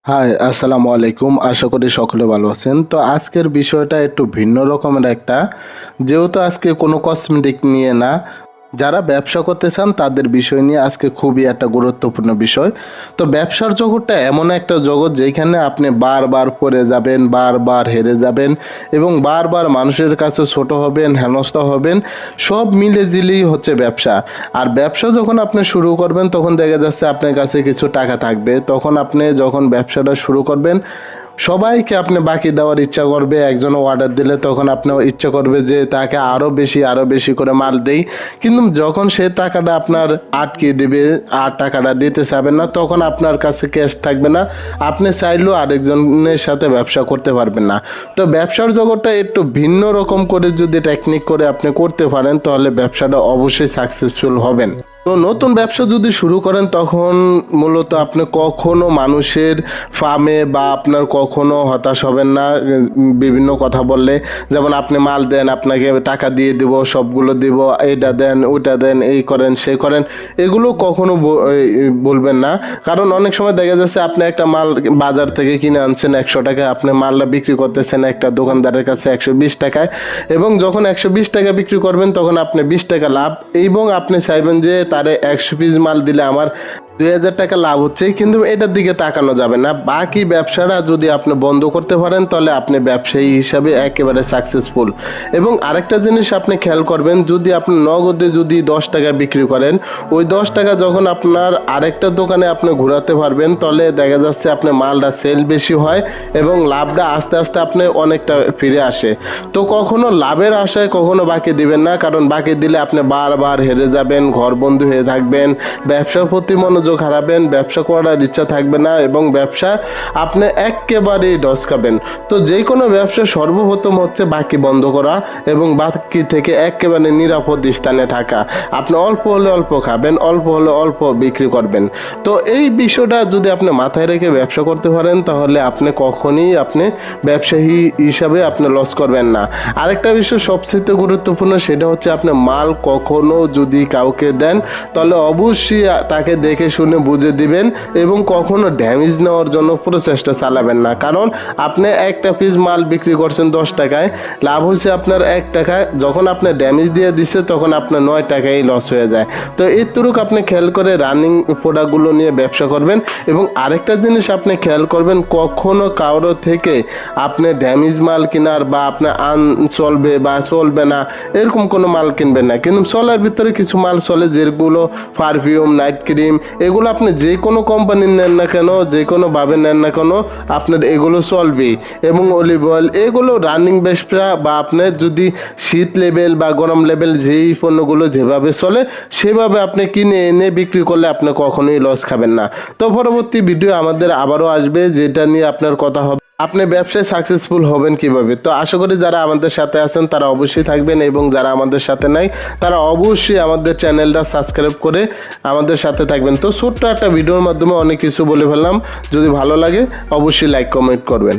High, আসসালামু আলাইকুম। আশা করি সকলে ভালো আছেন। তো আজকের বিষয়টা একটু ভিন্ন রকমের একটা, যেহেতু আজকে কোনো কসমেটিক নিয়ে না, যারা ব্যবসা করতে চান তাদের বিষয় নিয়ে আজকে খুবই একটা গুরুত্বপূর্ণ বিষয়। তো ব্যবসার জগৎটা এমন একটা জগৎ যেখানে আপনি বারবার পড়ে যাবেন, বারবার হেরে যাবেন এবং বারবার মানুষের কাছে ছোট হবেন, হেনস্থা হবেন। সব মিলে জিলেই হচ্ছে ব্যবসা। আর ব্যবসা যখন আপনি শুরু করবেন তখন দেখা যাচ্ছে আপনার কাছে কিছু টাকা থাকবে। তখন আপনি যখন ব্যবসাটা শুরু করবেন সবাইকে আপনি বাকি দেওয়ার ইচ্ছা করবে। একজন অর্ডার দিলে তখন আপনার ইচ্ছা করবে যে তাকে আরও বেশি করে মাল দেই। কিন্তু যখন সে টাকাটা আপনার আটকে দেবে আর টাকাটা দিতে চাবেন না, তখন আপনার কাছে ক্যাশ থাকবে না। আপনি চাইলেও আরেকজনের সাথে ব্যবসা করতে পারবেন না। তো ব্যবসার জগৎটা একটু ভিন্ন রকম করে যদি টেকনিক করে আপনি করতে পারেন তাহলে ব্যবসাটা অবশ্যই সাকসেসফুল হবেন। তো নতুন ব্যবসা যদি শুরু করেন তখন মূলত আপনি কখনো মানুষের ফার্মে বা আপনার কখনো হতাশ হবেন না বিভিন্ন কথা বললে। যেমন আপনি মাল দেন, আপনাকে টাকা দিয়ে দিব, সবগুলো দিব, এইটা দেন ওইটা দেন, এই করেন সেই করেন, এগুলো কখনো বলবেন না। কারণ অনেক সময় দেখা যাচ্ছে আপনি একটা মাল বাজার থেকে কিনে আনছেন 100 টাকায়, আপনি মালটা বিক্রি করতেছেন একটা দোকানদারের কাছে 120 টাকায়, এবং যখন 120 টাকা বিক্রি করবেন তখন আপনি 20 টাকা লাভ, এবং আপনি চাইবেন যে তারে 100 পিস মাল দিলে আমার 2000 টাকা লাভ হচ্ছে, কিন্তু এটার দিকে তাকানো যাবে না। বাকি ব্যবসাটা যদি আপনি বন্ধ করতে পারেন তাহলে আপনি ব্যবসায়ী হিসাবে একেবারে সাকসেসফুল। এবং আরেকটা জিনিস আপনি খেয়াল করবেন, যদি আপনি নগদে যদি 10 টাকা বিক্রি করেন, ওই 10 টাকা যখন আপনার আরেকটা দোকানে আপনি ঘোরাতে পারবেন তাহলে দেখা যাচ্ছে আপনার মালটা সেল বেশি হয় এবং লাভটা আস্তে আস্তে আপনি অনেকটা ফিরে আসে। তো কখনো লাভের আশায় কখনো বাকি দিবেন না, কারণ বাকি দিলে আপনি বারবার হেরে যাবেন, ঘরবন্দি হয়ে থাকবেন, ব্যবসার প্রতি মনোযোগ হারাবেন, ব্যবসা করার ইচ্ছা থাকবে না এবং ব্যবসা আপনি একেবারেই ডস খাবেন। তো যে কোনো ব্যবসা সর্বপ্রথম হচ্ছে বাকি বন্ধ করা এবং বাকি থেকে একেবারে নিরাপদ স্থানে থাকা। আপনি অল্প হলে অল্প খাবেন, অল্প হলে অল্প বিক্রি করবেন। তো এই বিষয়টা যদি আপনি মাথায় রেখে ব্যবসা করতে পারেন তাহলে আপনি কখনই আপনি ব্যবসায়ী হিসাবে আপনি লস করবেন না। আরেকটা বিষয় সবচেয়ে গুরুত্বপূর্ণ, সেটা হচ্ছে আপনি মাল কখনো যদি কাউকে দেন তাহলে অবশ্যই তাকে দেখে শুনে বুঝে দিবেন এবং কখনো ড্যামেজ নেওয়ার জন্য প্রচেষ্টা চালাবেন না। কারণ আপনি একটা পিস মাল বিক্রি করছেন 10 টাকায়, লাভ হয়েছে আপনার 1 টাকায়, যখন আপনি ড্যামেজ দিয়ে দিচ্ছে তখন আপনার 9 টাকায় লস হয়ে যায়। তো এতটুকু আপনি খেয়াল করে রানিং প্রোডাক্টগুলো নিয়ে ব্যবসা করবেন। এবং আরেকটা জিনিস আপনি খেয়াল করবেন, কখনো কারো থেকে আপনি ড্যামেজ মাল কেনার বা আপনার চলবে বা চলবে না এরকম কোনো মাল কিনবেন না। কিন্তু চলার ভিতরে কিছু মাল চলে, যেগুলো পারফিউম, নাইট ক্রিম, এগুলো আপনি যে কোনো কোম্পানির নেন না কেন, যে কোনোভাবে নেন না কেন, আপনার এগুলো চলবেই। এবং অলিভ অয়েল, এগুলো রানিং ব্যবসা, বা আপনার যদি শীত লেভেল বা গরম লেভেল যেই পণ্যগুলো যেভাবে চলে সেভাবে আপনি কিনে এনে বিক্রি করলে আপনি কখনোই লস খাবেন না। তো পরবর্তী ভিডিও আমাদের আবারও আসবে, যেটা নিয়ে আপনার কথা হবে আপনি ব্যবসায় সাকসেসফুল হবেন কিভাবে। তো আশা করি যারা আমাদের সাথে আছেন তারা অবশ্যই থাকবেন, এবং যারা আমাদের সাথে নাই তারা অবশ্যই আমাদের চ্যানেলটা সাবস্ক্রাইব করে আমাদের সাথে থাকবেন। তো ছোট্ট একটা ভিডিওর মাধ্যমে অনেক কিছু বলে ফেললাম, যদি ভালো লাগে অবশ্যই লাইক কমেন্ট করবেন।